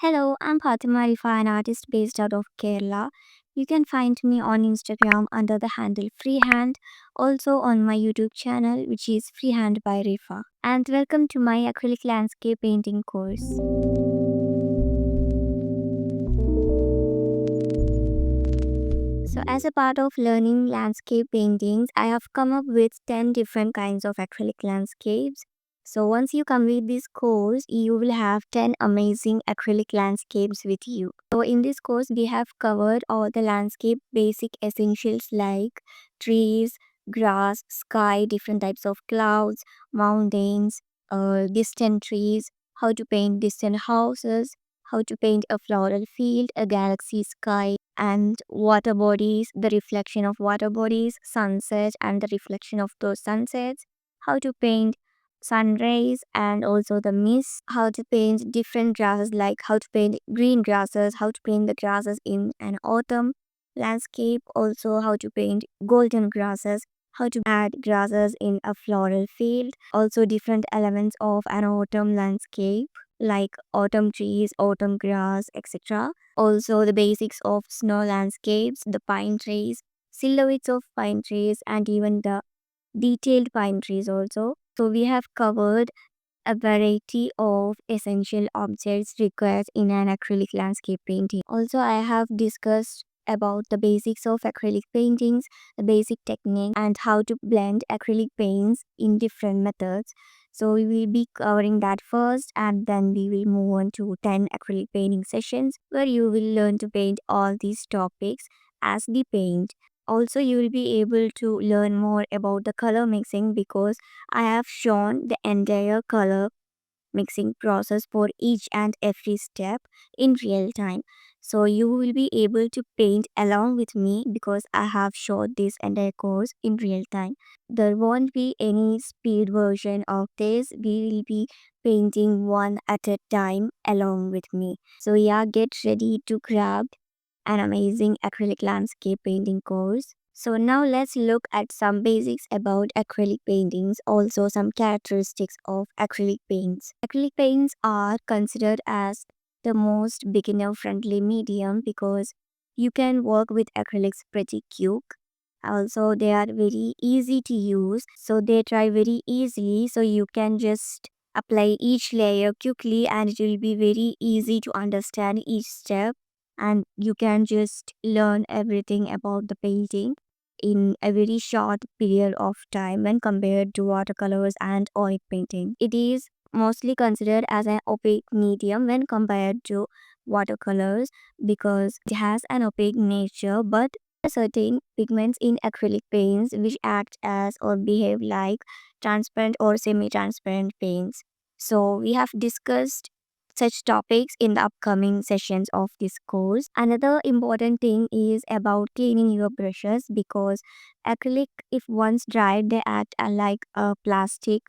Hello, I'm Fatima Rifa, an artist based out of Kerala. You can find me on Instagram under the handle Freehand, also on my YouTube channel, which is Freehand by Rifa. And welcome to my acrylic landscape painting course. So, as a part of learning landscape paintings, I have come up with 10 different kinds of acrylic landscapes. So, once you complete this course, you will have 10 amazing acrylic landscapes with you. So, in this course, we have covered all the landscape basic essentials like trees, grass, sky, different types of clouds, mountains, distant trees, how to paint distant houses, how to paint a floral field, a galaxy sky, and water bodies, the reflection of water bodies, sunset, and the reflection of those sunsets, how to paint sun rays and also the mist, how to paint different grasses, like how to paint green grasses, how to paint the grasses in an autumn landscape, also how to paint golden grasses, how to add grasses in a floral field, also different elements of an autumn landscape like autumn trees, autumn grass, etc. Also, the basics of snow landscapes, the pine trees, silhouettes of pine trees, and even the detailed pine trees also. So, we have covered a variety of essential objects required in an acrylic landscape painting. Also, I have discussed about the basics of acrylic paintings, the basic technique, and how to blend acrylic paints in different methods. So, we will be covering that first, and then we will move on to 10 acrylic painting sessions where you will learn to paint all these topics as we paint. Also, you will be able to learn more about the color mixing because I have shown the entire color mixing process for each and every step in real time. So you will be able to paint along with me because I have showed this entire course in real time. There won't be any speed version of this. We will be painting one at a time along with me. So yeah, get ready to grab an amazing acrylic landscape painting course. So now let's look at some basics about acrylic paintings, also some characteristics of acrylic paints. Acrylic paints are considered as the most beginner friendly medium because you can work with acrylics pretty quick. Also, they are very easy to use, so they dry very easily, so you can just apply each layer quickly and it will be very easy to understand each step, and you can just learn everything about the painting in a very short period of time when compared to watercolors and oil painting. It is mostly considered as an opaque medium when compared to watercolors because it has an opaque nature, but certain pigments in acrylic paints which act as or behave like transparent or semi-transparent paints. So we have discussed such topics in the upcoming sessions of this course. Another important thing is about cleaning your brushes because acrylic, if once dried, they act like a plastic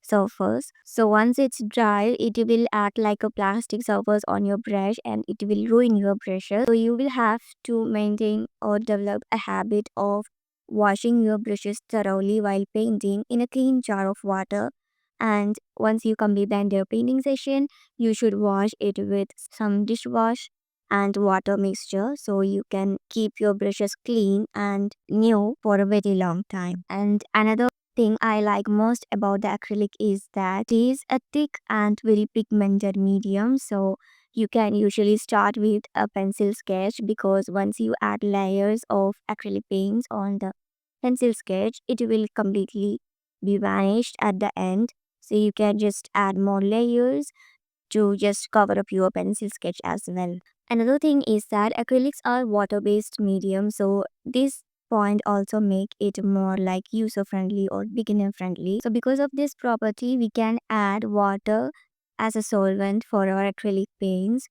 surface. So once it's dry, it will act like a plastic surface on your brush and it will ruin your brushes. So you will have to maintain or develop a habit of washing your brushes thoroughly while painting in a clean jar of water. And once you complete the entire painting session, you should wash it with some dishwash and water mixture so you can keep your brushes clean and new for a very long time. And another thing I like most about the acrylic is that it is a thick and very pigmented medium. So you can usually start with a pencil sketch because once you add layers of acrylic paints on the pencil sketch, it will completely be vanished at the end. So you can just add more layers to just cover up your pencil sketch as well. Another thing is that acrylics are water-based medium, so this point also make it more like user friendly or beginner friendly. So because of this property, we can add water as a solvent for our acrylic paints.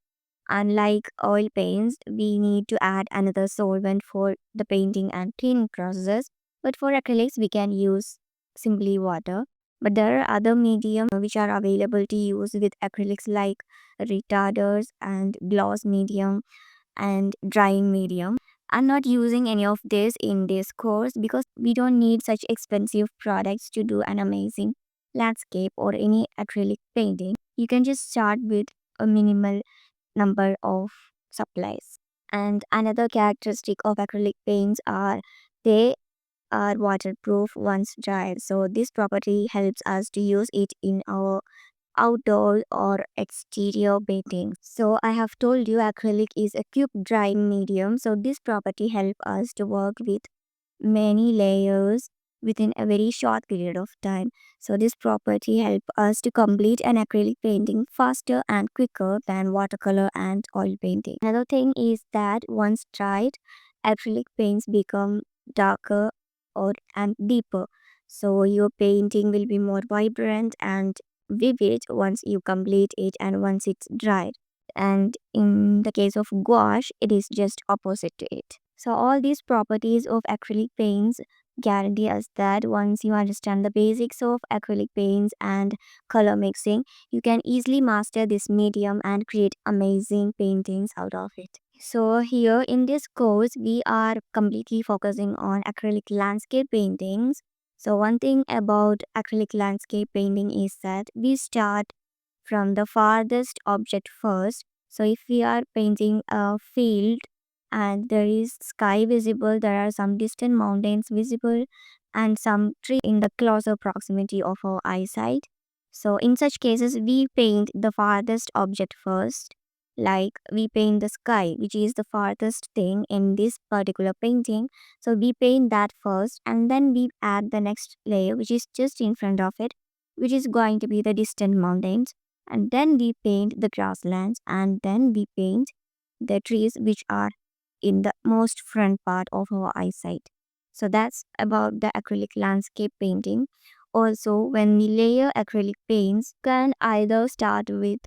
Unlike oil paints, we need to add another solvent for the painting and cleaning processes. But for acrylics, we can use simply water. But there are other mediums which are available to use with acrylics like retarders and gloss medium and drying medium. I'm not using any of this in this course because we don't need such expensive products to do an amazing landscape or any acrylic painting. You can just start with a minimal number of supplies. And another characteristic of acrylic paints are they are waterproof once dried. So this property helps us to use it in our outdoor or exterior painting. So I have told you acrylic is a quick drying medium. So this property helps us to work with many layers within a very short period of time. So this property helps us to complete an acrylic painting faster and quicker than watercolor and oil painting. Another thing is that once dried, acrylic paints become darker or and deeper. So your painting will be more vibrant and vivid once you complete it and once it's dried. And in the case of gouache, it is just opposite to it. So all these properties of acrylic paints guarantee us that once you understand the basics of acrylic paints and color mixing, you can easily master this medium and create amazing paintings out of it. So here in this course, we are completely focusing on acrylic landscape paintings. So one thing about acrylic landscape painting is that we start from the farthest object first. So if we are painting a field and there is sky visible, there are some distant mountains visible and some tree in the closer proximity of our eyesight. So in such cases, we paint the farthest object first. Like we paint the sky, which is the farthest thing in this particular painting. So we paint that first and then we add the next layer, which is just in front of it, which is going to be the distant mountains, and then we paint the grasslands, and then we paint the trees which are in the most front part of our eyesight. So that's about the acrylic landscape painting. Also, when we layer acrylic paints, can either start with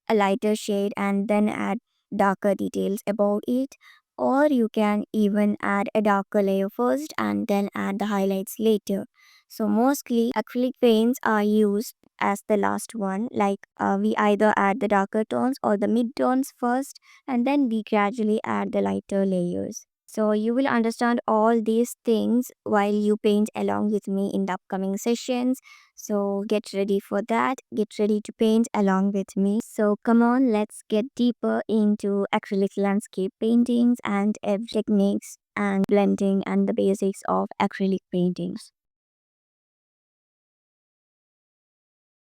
a lighter shade and then add darker details above it, or you can even add a darker layer first and then add the highlights later. So mostly acrylic paints are used as the last one, like we either add the darker tones or the mid tones first and then we gradually add the lighter layers. So you will understand all these things while you paint along with me in the upcoming sessions. So get ready for that. Get ready to paint along with me. So come on, let's get deeper into acrylic landscape paintings and techniques and blending and the basics of acrylic paintings.